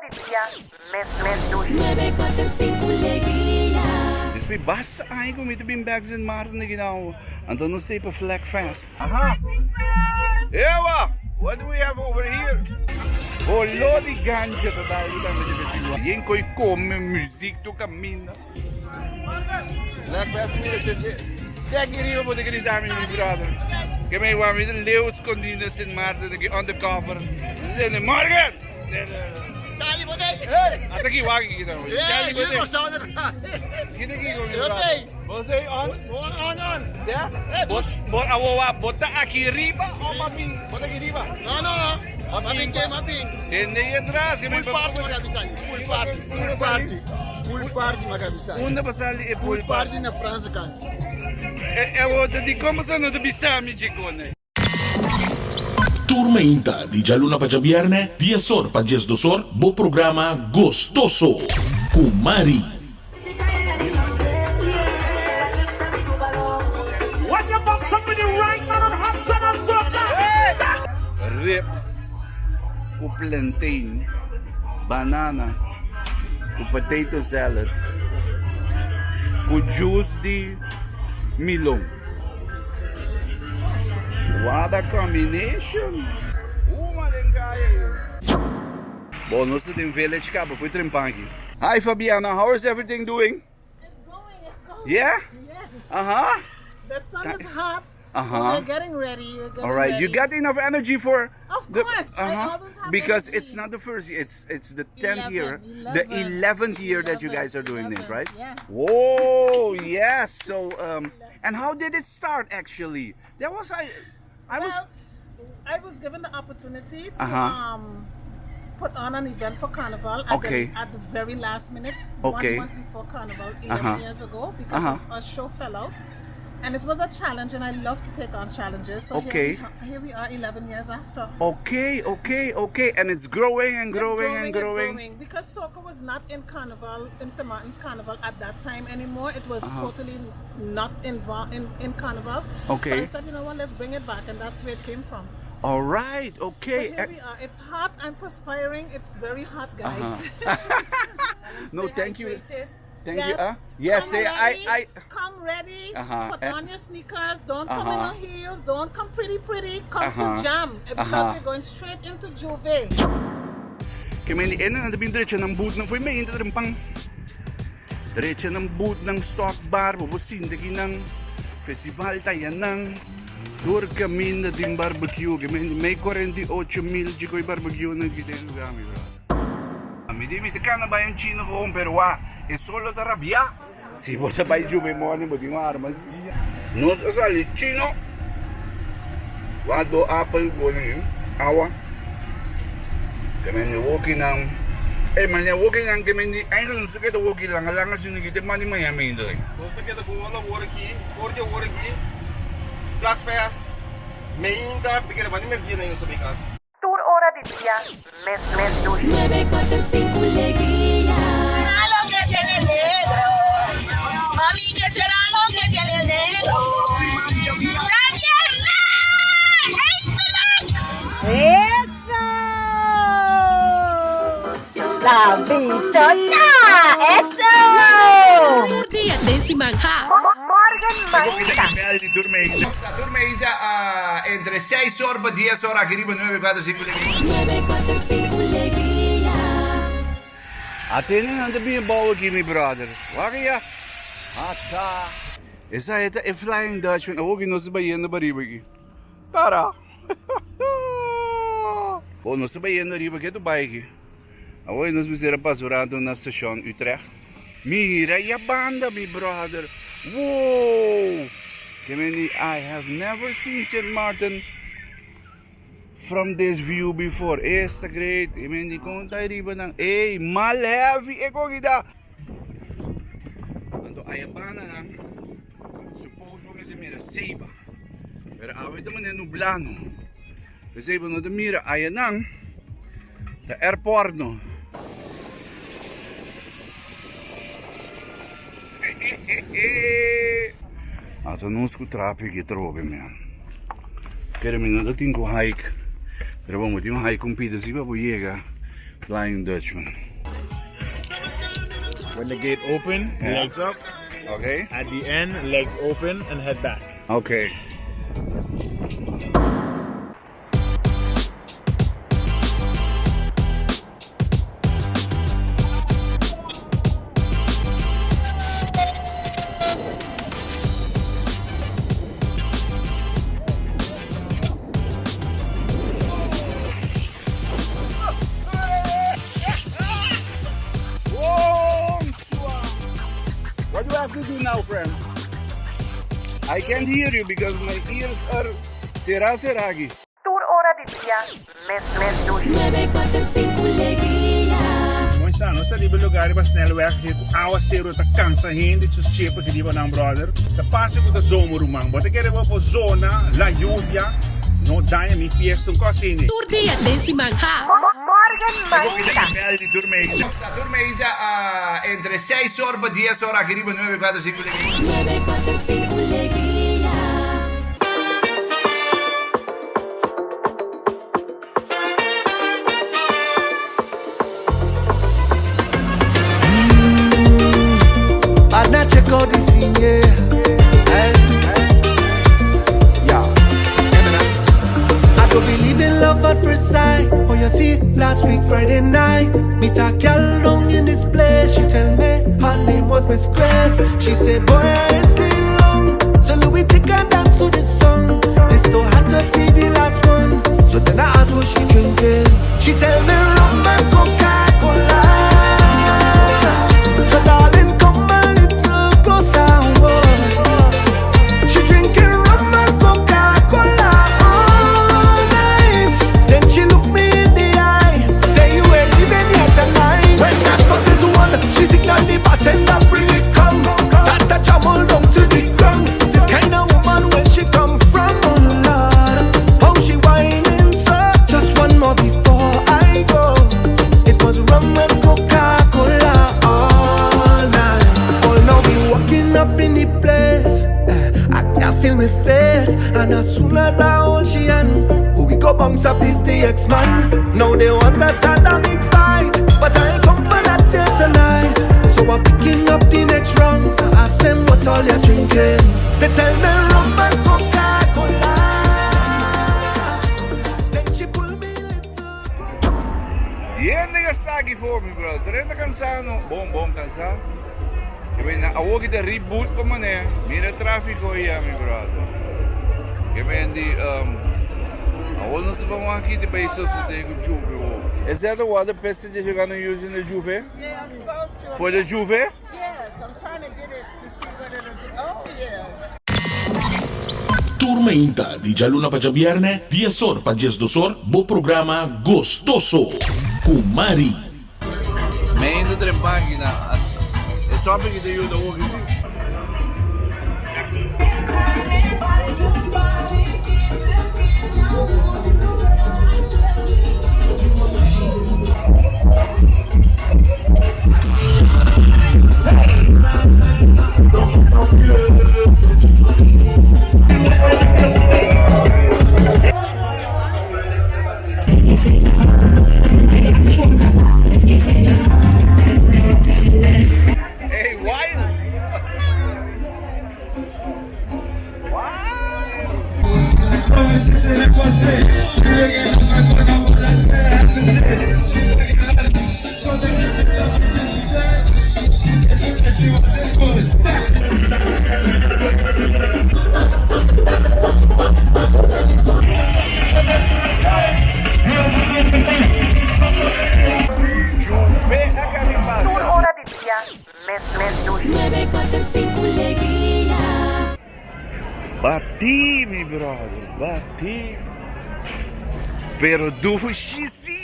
de día, mes dushi. 945 Legria. Dus bij Bas eigenlijk met de beanbags in maart en genau. En dan nog steeds een flag fest. Aha. Ewa, what do we have over here? Oh, lodi ganja dat daar dan met de zien. Jen kon je komen met muziek toe camina. Flag fest hier zit. Kijk hier op de grond daar met mijn brother. Ik heb mij waar met de leeuwskondines in maart en ik undercover. En morgen. Sali mo day. Hey, ataki wagi kita. Sali mo you go day. sound it. Kita kiko. Okay. Bosay on. On. Siya? Bot awawa bota aki Riba o mabing? Bota aki Riba. No. Mabing. Tende yan atrás. Full party magabisan. Full party magabisan. Unda pasali e Full party na France kan. Evo, di como sono da bisami chicone. Tour Mainta di Jaluna pa Jabierne, 10 or pa 10 dosor, bo programa Gostoso. Kumari. What about somebody right now and have some Rips, ku plantain, banana, ku potato salad, ku juice di melon. What a combination! Bonus in village kaba for Trimpangi. Hi Fabiana, how is everything doing? It's going. Yeah? Yes. Uh-huh. The sun is hot. Uh-huh. We're getting ready. All right, you got enough energy for Of course, I always have because energy. it's not the first year, it's the 10th 11, year, 11. the 11th year that you guys are doing it, 11, right? yes. Whoa, yes. So and how did it start actually? That was I was given the opportunity to Uh-huh. put on an event for Carnival Okay. at the very last minute, Okay. 1 month before Carnival, 11 Uh-huh. years ago, because Uh-huh. of a show fell out. And it was a challenge, and I love to take on challenges. So Okay. here we are 11 years after. okay, and it's growing and It's growing and it's growing. because soca was not in Carnival, in St. Martin's Carnival at that time anymore. It was totally not involved in Carnival. Okay. So I said, you know what, let's bring it back, and that's where it came from. All right, So okay. here we are. It's hot. I'm perspiring. It's very hot, guys. No, thank you. Thank you. Yes. Yes, Come ready. I Come ready. Uh-huh. Put on your sneakers. Don't come in Uh-huh. on heels. Don't come pretty. Come Uh-huh. to jam because Uh-huh. we're going straight into Jouvert. Kaya may na nabing diretso ng boot ng may hindi rin pang diretso ng boot ng stock bar, pupusindagi ng festival tayo ng tour kami na din barbecue. Kaya may 48,000 di ko yung barbecue na giteng kami, bro. Midimi, ka na ba yung chino ko pero e solo da rabbia? Si vuole bai giù per muovere un po' di arma. Non so se il chino vado apple con awa. Kami ni walking ng man ni walking ng kami ni ay kung sa kito walking lang kasi nagite man ni Miami ito. Gusto kita kung wala work here, flag fest, Mainta, bigyan ba ni Mergina na yung sa bigas. Tour hora de día, mes dushi. 945 Legria. Será lo que tiene el negro. Mami, ¿qué será lo que tiene el negro? ¡Daniela! ¡Eso! ¡La bichota! ¡Eso! Día décima ja. Morgan Mainta. Turmeida entre 6 horas y 10 horas aquí Riba 945 945 Legria. Atene aan de bierbouwen hier, mijn brother. Waar je? Ata. Esa ita e Flying Dutchman. Awo ginosa ba yan na baribagi? Tara. O nosa ba yan na ribagi ito baigi? Awo nos bisera pasurado na stasyon Utrecht. Mira ya banda, mi brother. Whoa. Kemeni, I have never seen St. Martin from this view before. Esta great. Kemeni, kung tayo riba ng mal heavy. Kung ita. Ando ayabana lang. Suppose mo kasi mira, seiba. Pero awit naman yan nublano. Kasi iba no, mira, ayan ang the airport no. Ato non traffic e trovi man. Kaya mi nadating ko hike. Pero ba mo hike kung pida si ba po yega. Flying Dutchman. When the gate open, Yeah. legs up. Okay? At the end, legs open and head back. Okay. What do I have to do now, friend? I can't hear you because my ears are sera-seragi. Tour ora di dia, mes dushi. 945 LEGRIA. Mooi staan, als dat die lugar was snelweg, het oude zero te kansen heen, dit is cheaper die van brother. De passen voor de zomer, man. Wat ik heb op zona, la lluvia, no daña mi fiesta, un cosini. Tour dia desi mangha. Morgan Mainta. Turmeida entre 6 horas y 10 horas aquí Riba 945 945 LEGRIA. I'd not check out this scene, yeah. Hey. Yeah. I don't believe in love at first sight. Oh, you see, last week, Friday night, meet a girl down in this place. She tell me her name was Miss Grace. She said, boy, I ain't staying long. So Louis take a dance to this song. This still had to be the last one. So then I asked what she drinking. She tell me rum and Coca-Cola. So darling, come a little closer. Whoa. She drinking rum and Coca-Cola all night. Then she look me in the eye, say you ain't leaving here tonight. When that fuck is one, she signal the bartender, bring it come. Start to jam all down to the ground. This kind of woman, when she come from, oh Lord, how she whining so. Just one more before I go. It was rum and Coca-Cola all night. Oh, now we walking up in the place. I can feel my face, and as soon as I hold she hand, who we go bounce up is the ex-man. Now they want to start a big fight, but I ain't come for that here tonight. So I'm picking up the next round to ask them what all you're drinking. They tell me rum and Coca-Cola. Then she pull me little. Yan nga sta aqui voor me, bro. Trenta cansado, bom cansado. Je bent na awog de reboot pa man eh. Mira traffico ya, mi brother. Je bent die awol na sa pamaki di ba iso sa tego Jouvert. Is that the water passage you're gonna use in the Jouvert? Yeah, I'm supposed to. For the Jouvert? Yes, I'm trying to get it to see whether it'll. Oh, yeah. Tour Mainta di Jaluna pa Jabierne, Diasor pa Dias Dosor, bo programa Gostoso. Kumari. May ito rin pagina. Sabi kita yun ako kasi. Hey, wild! Jouvert a Carnival. Tour ora di dia, mes dushi. 945 LEGRIA. Bati, mi brother, bati. Pero dushi sim!